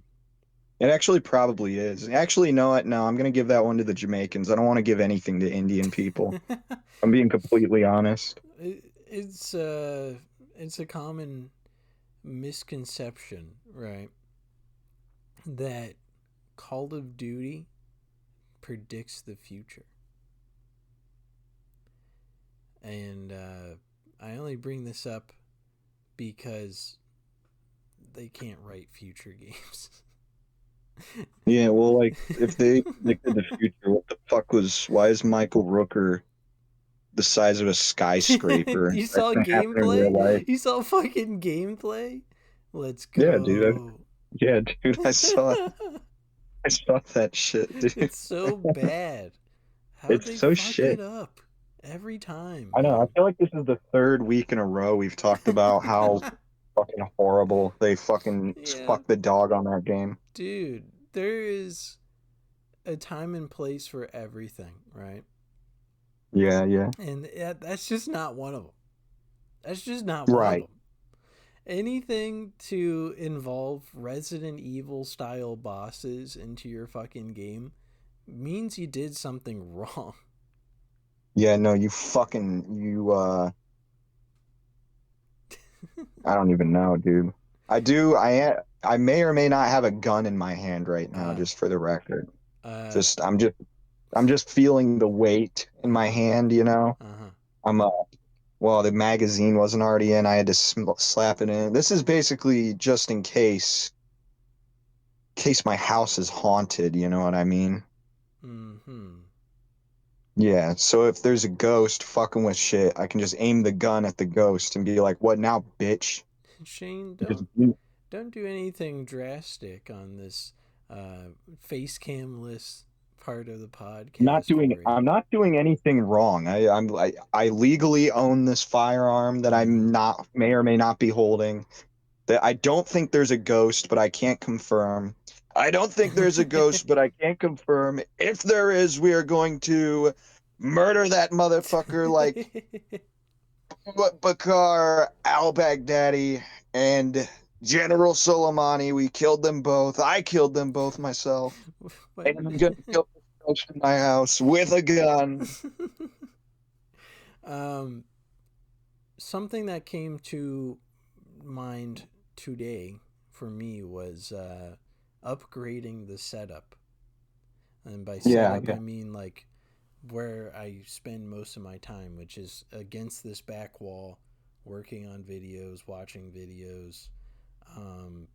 Speaker 3: It actually probably is. Actually, no, what? No, I'm gonna give that one to the Jamaicans. I don't want to give anything to Indian people. I'm being completely honest.
Speaker 2: It's it's a common misconception, right? That Call of Duty predicts the future. And I only bring this up because they can't write future games.
Speaker 3: Yeah, well, like if they predicted the future, what the fuck was? Why is Michael Rooker the size of a skyscraper?
Speaker 2: You
Speaker 3: That's
Speaker 2: saw
Speaker 3: gonna happen in real
Speaker 2: gameplay?
Speaker 3: life.
Speaker 2: You saw fucking gameplay? Let's
Speaker 3: Yeah, dude.
Speaker 2: go.
Speaker 3: Yeah, dude. I saw that shit, dude.
Speaker 2: It's so bad. How'd
Speaker 3: It's
Speaker 2: they
Speaker 3: so
Speaker 2: fuck it
Speaker 3: shit.
Speaker 2: up? Every time,
Speaker 3: I know. I
Speaker 2: man.
Speaker 3: feel like this is the third week in a row we've talked about how fucking horrible they fucking
Speaker 2: Yeah.
Speaker 3: fuck the dog on that game.
Speaker 2: Dude, there is a time and place for everything, right?
Speaker 3: Yeah, yeah.
Speaker 2: And that's just not one of them. That's just not one of
Speaker 3: Right.
Speaker 2: them. Anything to involve Resident Evil style bosses into your fucking game means you did something wrong.
Speaker 3: Yeah, no, you fucking you I don't even know, dude. I may or may not have a gun in my hand right now,
Speaker 2: Uh,
Speaker 3: just for the record.
Speaker 2: uh,
Speaker 3: Just I'm just feeling the weight in
Speaker 2: uh
Speaker 3: my
Speaker 2: huh,
Speaker 3: hand, you know.
Speaker 2: uh huh.
Speaker 3: I'm well, the magazine wasn't already in. I had to slap it in. This is basically just in case case my house is haunted, you know what I mean?
Speaker 2: Mm-hmm.
Speaker 3: Yeah, so if there's a ghost fucking with shit, I can just aim the gun at the ghost and be like, "What now, bitch?"
Speaker 2: Shane,
Speaker 3: Because
Speaker 2: don't do anything drastic on this face camless part of the podcast for you.
Speaker 3: I'm not doing anything wrong. I legally own this firearm that
Speaker 2: Mm-hmm.
Speaker 3: I'm not may or may not be holding. That I don't think there's a ghost, but I can't confirm. I don't think there's a ghost, but I can't confirm. If there is, we are going to murder that motherfucker like Bakar al-Baghdadi and General Soleimani. We killed them both. I killed them both myself.
Speaker 2: What?
Speaker 3: And I'm gonna kill this ghost in my house with a gun.
Speaker 2: um, something that came to mind today for me was upgrading the setup. And by
Speaker 3: Yeah,
Speaker 2: setup,
Speaker 3: yeah.
Speaker 2: I mean like where I spend most of my time, which is against this back wall, working on videos, watching videos,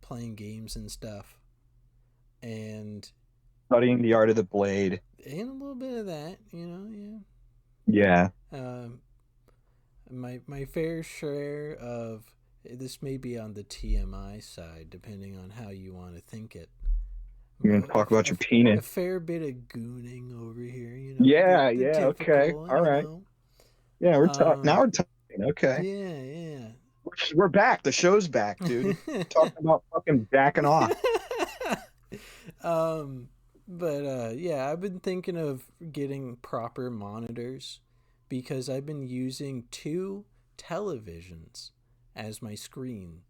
Speaker 2: playing games and stuff, and
Speaker 3: Studying the art of the blade.
Speaker 2: a little bit of that, you know,
Speaker 3: Yeah.
Speaker 2: yeah. My fair share of this may be on the TMI side, depending on how you want to think it.
Speaker 3: You're gonna talk about your penis.
Speaker 2: A fair bit of gooning over here, you know,
Speaker 3: Yeah,
Speaker 2: the
Speaker 3: yeah, okay.
Speaker 2: typical,
Speaker 3: All
Speaker 2: you
Speaker 3: right.
Speaker 2: know.
Speaker 3: Yeah,
Speaker 2: Um,
Speaker 3: now we're talking. Okay.
Speaker 2: yeah, yeah.
Speaker 3: We're back. The show's back, dude. Talking about fucking backing off.
Speaker 2: um, but yeah, I've been thinking of getting proper monitors because I've been using two televisions as my screen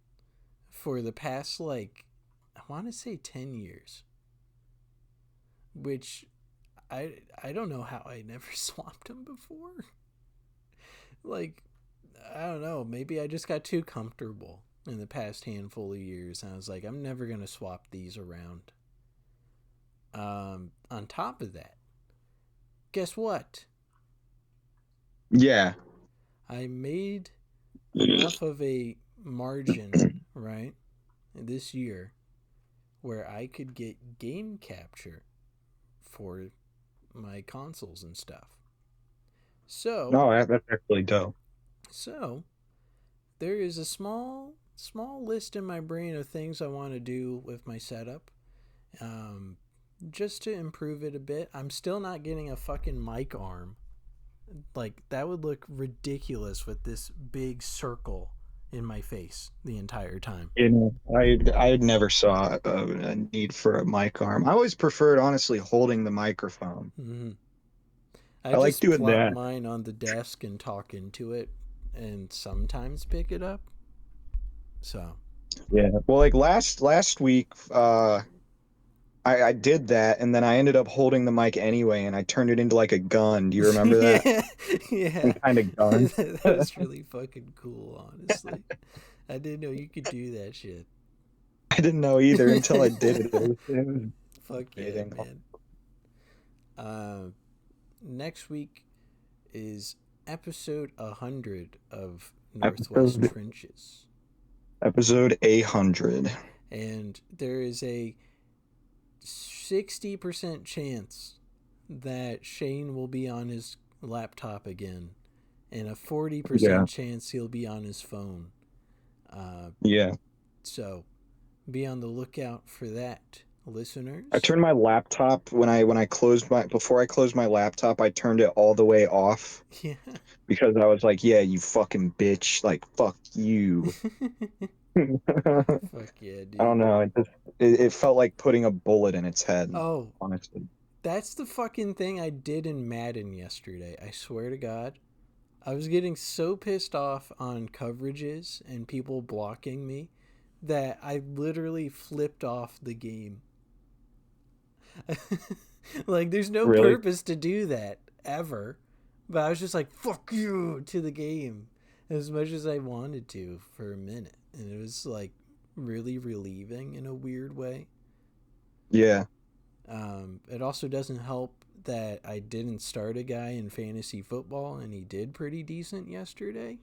Speaker 2: for the past like I want to say 10 years, which I don't know how I never swapped them before. Like I don't know, maybe I just got too comfortable in the past handful of years and I was like I'm never going to swap these around. On top of that, guess what?
Speaker 3: Yeah.
Speaker 2: I made enough of a margin, right, this year where I could get game capture for my consoles and stuff. So,
Speaker 3: No, that's actually dope.
Speaker 2: so there is a small list in my brain of things I want to do with my setup. Um, just to improve it a bit. I'm still not getting a fucking mic arm. Like that would look ridiculous with this big circle in my face the entire time.
Speaker 3: You know, I never saw a need for a mic arm. I always preferred, honestly, holding the microphone.
Speaker 2: Mm-hmm. I
Speaker 3: I like
Speaker 2: just
Speaker 3: doing
Speaker 2: plop
Speaker 3: that.
Speaker 2: mine on the desk and talk into it and sometimes pick it up. So,
Speaker 3: Yeah. Well, like last week, I did that, and then I ended up holding the mic anyway, and I turned it into like a gun. Do you remember that?
Speaker 2: yeah, yeah.
Speaker 3: Some kind of gun.
Speaker 2: That was really fucking cool, honestly. I didn't know you could do that shit.
Speaker 3: I didn't know either until I did it. It was
Speaker 2: Fuck yeah,
Speaker 3: amazing.
Speaker 2: man. Uh, Next week is episode 100 of Northwest
Speaker 3: Episode
Speaker 2: Trenches.
Speaker 3: episode 800.
Speaker 2: And there is a 60% chance that Shane will be on his laptop again, and a 40%
Speaker 3: Yeah.
Speaker 2: chance he'll be on his phone.
Speaker 3: Yeah.
Speaker 2: So be on the lookout for that,
Speaker 3: I
Speaker 2: listeners.
Speaker 3: turned my laptop when I closed my before I closed my laptop, I turned it all the way off
Speaker 2: Yeah.
Speaker 3: because I was like, yeah, you fucking bitch, like fuck you. I
Speaker 2: Fuck yeah,
Speaker 3: don't
Speaker 2: dude.
Speaker 3: know. It felt like putting a bullet in its head,
Speaker 2: Oh,
Speaker 3: honestly.
Speaker 2: that's the fucking thing I did in Madden yesterday. I swear to God. I was getting so pissed off on coverages and people blocking me that I literally flipped off the game. Like, there's no
Speaker 3: Really?
Speaker 2: purpose to do that ever. But I was just like, fuck you to the game as much as I wanted to for a minute. And it was like really relieving in a weird way.
Speaker 3: Yeah.
Speaker 2: It also doesn't help that I didn't start a guy in fantasy football and he did pretty decent yesterday.
Speaker 3: Yeah,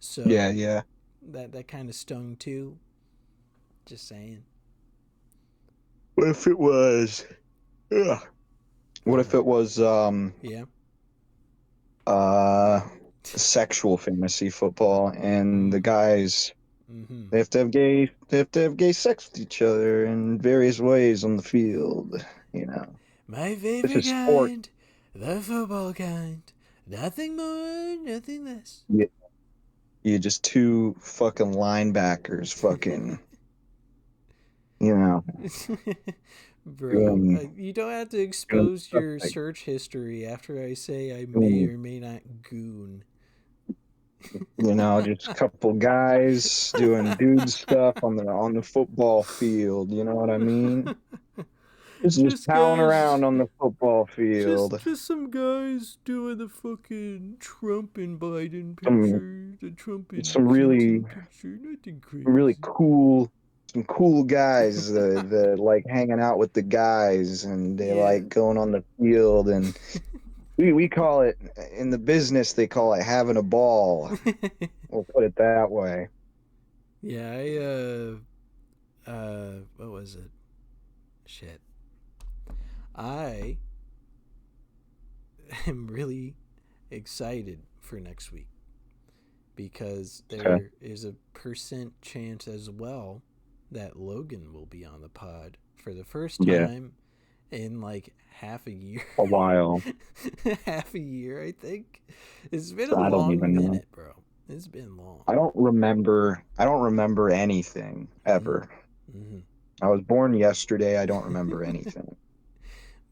Speaker 2: So
Speaker 3: yeah.
Speaker 2: that kind of stung too. Just saying.
Speaker 3: What if it was? Ugh. What if it was
Speaker 2: Yeah.
Speaker 3: uh sexual fantasy football and the
Speaker 2: Mm.
Speaker 3: guys
Speaker 2: Mm-hmm.
Speaker 3: they have to have gay sex with each other in various ways on the field, you know.
Speaker 2: My
Speaker 3: This
Speaker 2: favorite
Speaker 3: is sport.
Speaker 2: kind, the football kind. Nothing more, nothing less.
Speaker 3: You, you just two fucking linebackers fucking, you know,
Speaker 2: Bro,
Speaker 3: doing
Speaker 2: you don't have to
Speaker 3: doing
Speaker 2: expose
Speaker 3: stuff
Speaker 2: your
Speaker 3: like
Speaker 2: search history after I say I may
Speaker 3: doing,
Speaker 2: or may not goon.
Speaker 3: you know, just a couple guys doing dude stuff on the football field, you know what I mean? Just
Speaker 2: Just
Speaker 3: palling
Speaker 2: guys,
Speaker 3: around on the football field.
Speaker 2: just some guys doing the fucking Trump and Biden
Speaker 3: Some
Speaker 2: picture, the Trump and
Speaker 3: some really
Speaker 2: Clinton picture. Nothing
Speaker 3: really
Speaker 2: crazy.
Speaker 3: cool some cool guys that like hanging out with the guys and they
Speaker 2: Yeah.
Speaker 3: like going on the field and we call it in the business they call it having a ball. We'll put it that way.
Speaker 2: Yeah, what was it? Shit. I am really excited for next week because
Speaker 3: Okay.
Speaker 2: there is a percent chance as well that Logan will be on the pod for the first
Speaker 3: Yeah,
Speaker 2: time in like half a year.
Speaker 3: a while.
Speaker 2: Half a year, I think. It's been a
Speaker 3: So I don't
Speaker 2: long
Speaker 3: even know.
Speaker 2: minute, bro. It's been long.
Speaker 3: I don't remember anything
Speaker 2: Mm-hmm.
Speaker 3: ever.
Speaker 2: Mm-hmm.
Speaker 3: I was born yesterday. I don't remember anything.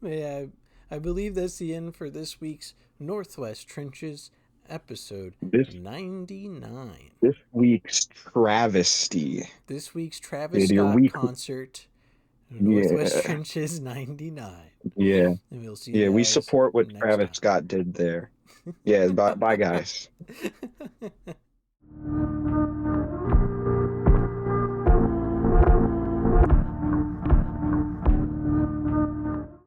Speaker 2: Yeah, I believe that's the end for this week's Northwest Trenches episode
Speaker 3: This
Speaker 2: 99.
Speaker 3: this week's travesty.
Speaker 2: This week's Travis
Speaker 3: Dude, your
Speaker 2: Scott
Speaker 3: week.
Speaker 2: concert, Northwest
Speaker 3: Yeah,
Speaker 2: Trenches 99.
Speaker 3: yeah.
Speaker 2: And we'll see
Speaker 3: Yeah,
Speaker 2: you
Speaker 3: we
Speaker 2: guys
Speaker 3: support what
Speaker 2: next
Speaker 3: Travis
Speaker 2: time.
Speaker 3: Scott did there. Yeah, bye, bye guys.